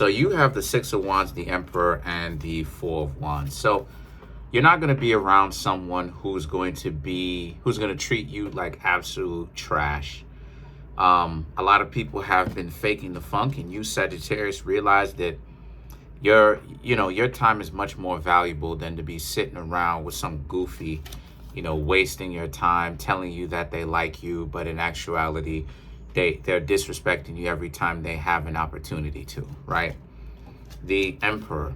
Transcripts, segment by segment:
So you have the Six of Wands, the Emperor, and the Four of Wands. So you're not going to be around someone who's going to treat you like absolute trash. A lot of people have been faking the funk, and you, Sagittarius, realize that your time is much more valuable than to be sitting around with some goofy, wasting your time, telling you that they like you, but in actuality, they're disrespecting you every time they have an opportunity to, right? The Emperor,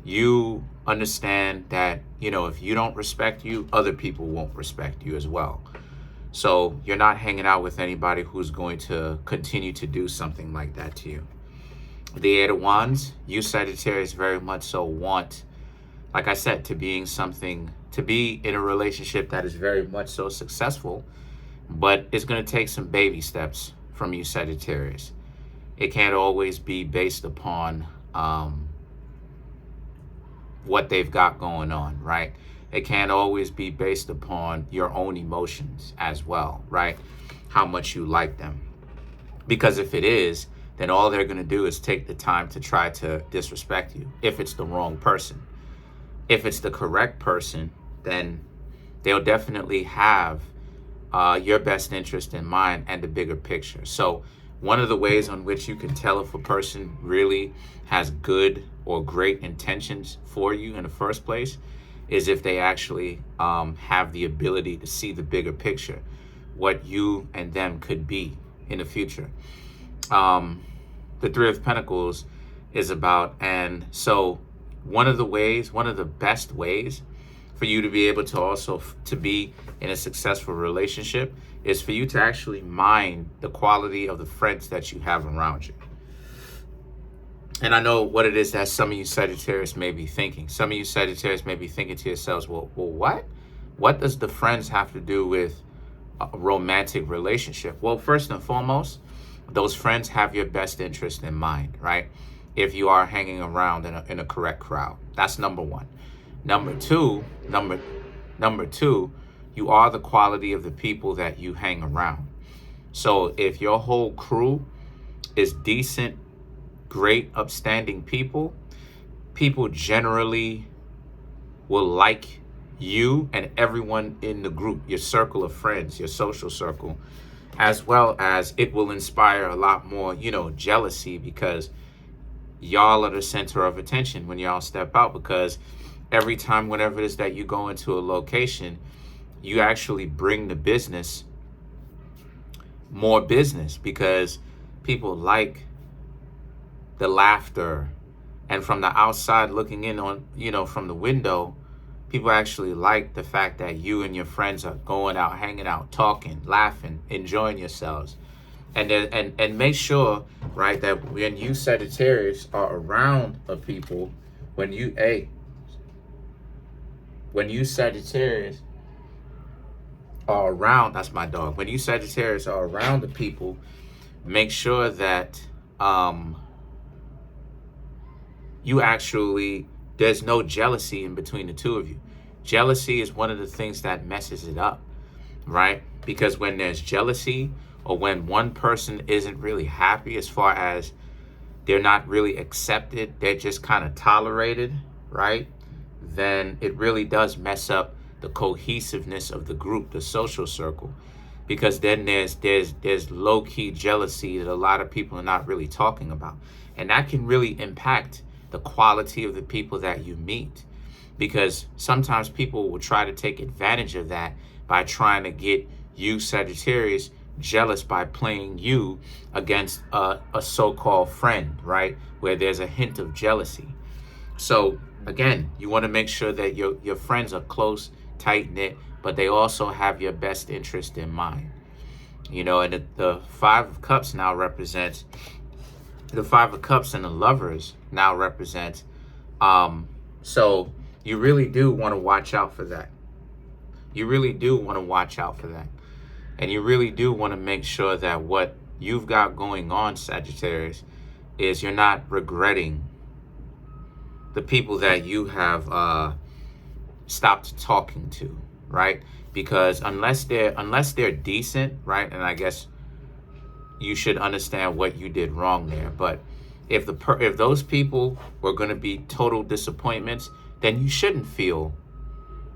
you understand that, if you don't respect you, other people won't respect you as well. So you're not hanging out with anybody who's going to continue to do something like that to you. The Eight of Wands, you, Sagittarius, very much so want, like I said, to be in a relationship that is very much so successful, but it's going to take some baby steps from you, Sagittarius. It can't always be based upon what they've got going on, right? It can't always be based upon your own emotions as well, right? How much you like them. Because if it is, then all they're going to do is take the time to try to disrespect you if it's the wrong person. If it's the correct person, then they'll definitely have your best interest in mind and the bigger picture. So one of the ways on which you can tell if a person really has good or great intentions for you in the first place is if they actually have the ability to see the bigger picture, what you and them could be in the future. The Three of Pentacles is about, and so one of the best ways for you to be able to also to be in a successful relationship is for you to actually mind the quality of the friends that you have around you. And I know what it is that some of you Sagittarius may be thinking. Some of you Sagittarius may be thinking to yourselves, well, what? What does the friends have to do with a romantic relationship? Well, first and foremost, those friends have your best interest in mind, right? If you are hanging around in a correct crowd. That's number one. Number two, you are the quality of the people that you hang around. So if your whole crew is decent, great, upstanding people generally will like you and everyone in the group, your circle of friends, your social circle, as well as it will inspire a lot more, jealousy, because y'all are the center of attention when y'all step out, because every time, whenever it is that you go into a location, you actually bring the business more business, because people like the laughter. And from the outside looking in on, from the window, people actually like the fact that you and your friends are going out, hanging out, talking, laughing, enjoying yourselves. And make sure, right, that when you Sagittarius are around people, when you Sagittarius are around, that's my dog. When you Sagittarius are around the people, make sure that you actually, there's no jealousy in between the two of you. Jealousy is one of the things that messes it up, right? Because when there's jealousy, or when one person isn't really happy, as far as they're not really accepted, they're just kind of tolerated, right? Then it really does mess up the cohesiveness of the group, the social circle. Because then there's low-key jealousy that a lot of people are not really talking about. And that can really impact the quality of the people that you meet, because sometimes people will try to take advantage of that by trying to get you, Sagittarius, jealous by playing you against a so-called friend, right? Where there's a hint of jealousy. So again, you want to make sure that your friends are close, tight-knit, but they also have your best interest in mind. And the Five of Cups now represents, the Five of Cups and the Lovers now represent. So you really do want to watch out for that. You really do want to watch out for that. And you really do want to make sure that what you've got going on, Sagittarius, is you're not regretting the people that you have stopped talking to, right? Because unless they're decent, right? And I guess you should understand what you did wrong there. But if those people were going to be total disappointments, then you shouldn't feel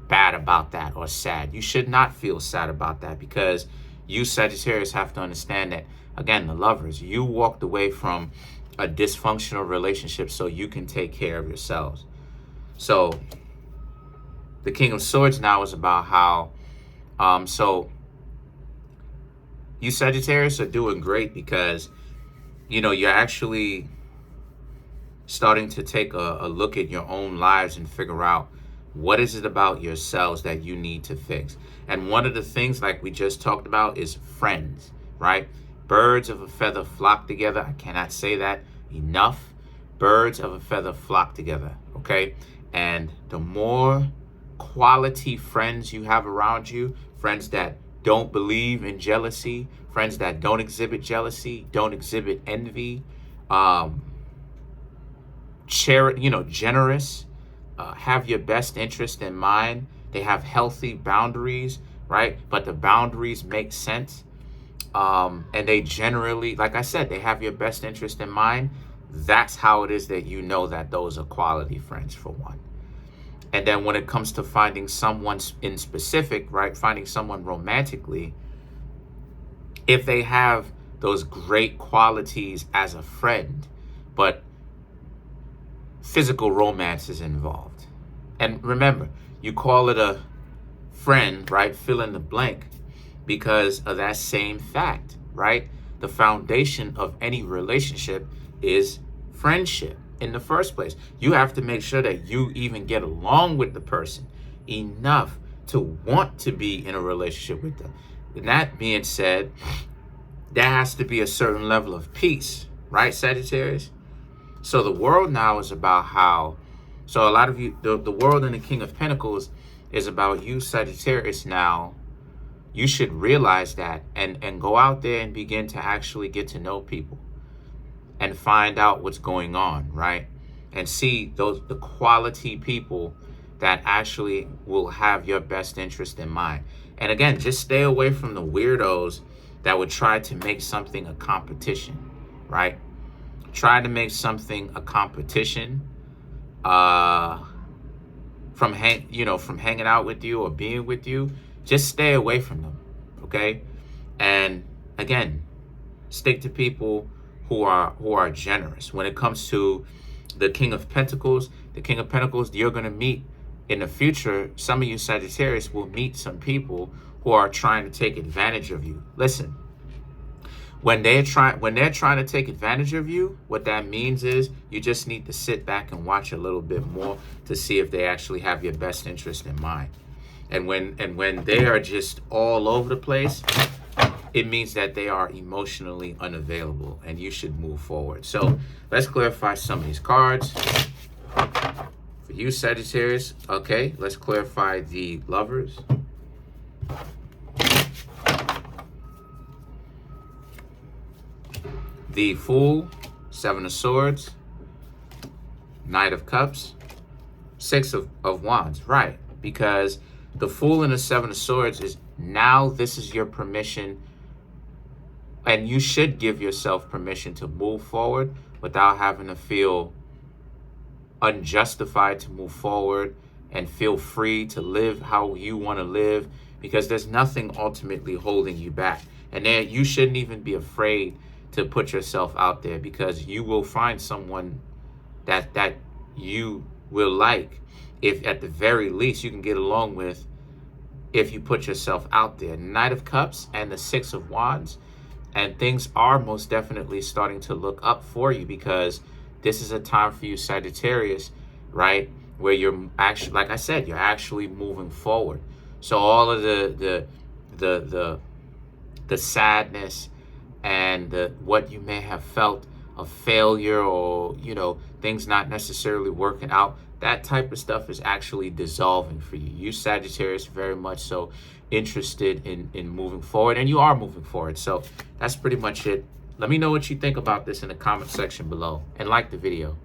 bad about that or sad. You should not feel sad about that, because you Sagittarius have to understand that, again, the lovers, you walked away from a dysfunctional relationship so you can take care of yourselves. So the King of Swords now is about how, so you Sagittarius are doing great, because, you know, you're actually starting to take a look at your own lives and figure out what is it about yourselves that you need to fix. And one of the things, like we just talked about, is friends, right? Birds of a feather flock together. I cannot say that enough. Birds of a feather flock together, okay? And the more quality friends you have around you, friends that don't believe in jealousy, friends that don't exhibit jealousy, don't exhibit envy, generous, have your best interest in mind. They have healthy boundaries, right? But the boundaries make sense. And they generally, like I said, they have your best interest in mind. That's how it is that you know that those are quality friends, for one. And then when it comes to finding someone in specific, right? Finding someone romantically, if they have those great qualities as a friend, but physical romance is involved. And remember, you call it a friend, right? Fill in the blank, because of that same fact, right? The foundation of any relationship is friendship in the first place. You have to make sure that you even get along with the person enough to want to be in a relationship with them. And that being said, there has to be a certain level of peace, right, Sagittarius? So the world now is about how, so a lot of you, the world and the King of Pentacles is about you, Sagittarius. Now, you should realize that and go out there and begin to actually get to know people and find out what's going on, right? And see the quality people that actually will have your best interest in mind. And again, just stay away from the weirdos that would try to make something a competition, right? Try to make something a competition from hanging out with you or being with you. Just stay away from them, okay? And again, stick to people who are generous. When it comes to the King of Pentacles, you're going to meet in the future. Some of you Sagittarius will meet some people who are trying to take advantage of you. Listen, when they're trying to take advantage of you, what that means is you just need to sit back and watch a little bit more to see if they actually have your best interest in mind. And when they are just all over the place, it means that they are emotionally unavailable and you should move forward. So let's clarify some of these cards. For you, Sagittarius, okay, let's clarify the lovers. The Fool, Seven of Swords, Knight of Cups, Six of Wands, right? Because the Fool and the Seven of Swords is now this is your permission, and you should give yourself permission to move forward without having to feel unjustified to move forward, and feel free to live how you want to live, because there's nothing ultimately holding you back. And then you shouldn't even be afraid to put yourself out there, because you will find someone that you will like, if at the very least you can get along with, if you put yourself out there. Knight of Cups and the Six of Wands, and things are most definitely starting to look up for you, because this is a time for you, Sagittarius, right, where you're actually, like I said, you're actually moving forward. So all of the sadness and what you may have felt of failure, or things not necessarily working out, that type of stuff is actually dissolving for you. You Sagittarius very much so interested in moving forward, and you are moving forward. So that's pretty much it. Let me know what you think about this in the comment section below, and like the video.